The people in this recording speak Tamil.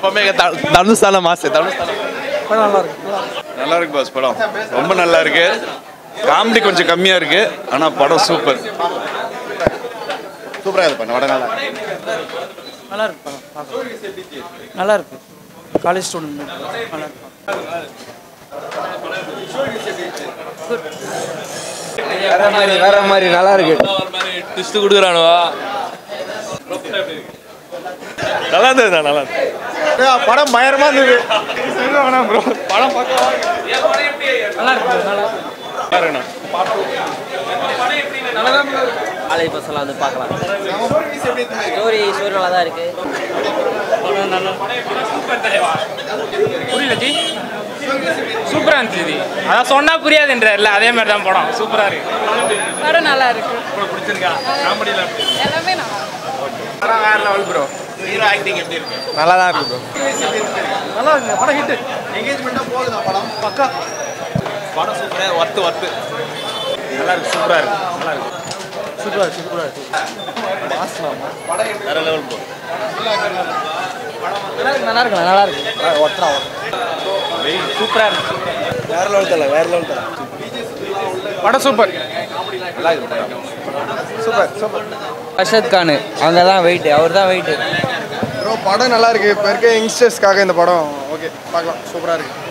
எப்பவுமே தனுஷான மாசு நல்லா இருக்கு பாஸ் படம் ரொம்ப நல்லா இருக்கு காமெடி கொஞ்சம் கம்மியா இருக்கு ஆனா படம் சூப்பர் சூப்பரா இருக்கு படம் நல்லா இருக்கு படம் நல்லா இருக்கு காலேஜ் ஸ்டூடெண்ட் நல்லா இருக்கு வேற மாதிரி நல்லா இருக்கு ட்விஸ்ட் கொடுக்குறானுவா நல்லா இருந்தது நல்லா படம் பயங்கரமா இருந்தது படம் பார்க்க நல்லா இருக்கு காலேஜ் பஸ்ஸெல்லாம் வந்து பார்க்கலாம் ஸ்டோரி நல்லா தான் இருக்கு புரியல ஜி சூப்பராக இருந்துச்சு அதான் சொன்னா புரியாதுன்றல அதே மாதிரி தான் படம் சூப்பராக இருக்கு படம் நல்லா இருக்கு பிடிச்சிருக்கா காமெடியில் எல்லாமே நல்லா படம் வேற லெவல் ப்ரோ ஹீரோ ஆக்டிங் எப்படி இருக்கு நல்லா தான் இருக்கு நல்லா இருக்குங்க படம் ஹிட்டு எங்கேஜ்மெண்ட்டாக போகுதா படம் பக்கா படம் சூப்பராக ஒர்த்து நல்லா இருக்கு சூப்பராக இருக்கு நல்லா இருக்கு சூப்பராக இருக்கு வேற லெவல் ப்ரோ நல்லா இருக்கு ஒத்தரா சூப்பராக இருக்கு வேற லெவல் தலை படம் சூப்பர் அர்ஷத் கான் அங்கே தான் வெயிட் அவர் தான் வெயிட் ப்ரோ படம் நல்லா இருக்கு இப்போ இருக்க யங்ஸ்டர்ஸ்க்காக இந்த படம் ஓகே பார்க்கலாம் சூப்பராக இருக்கு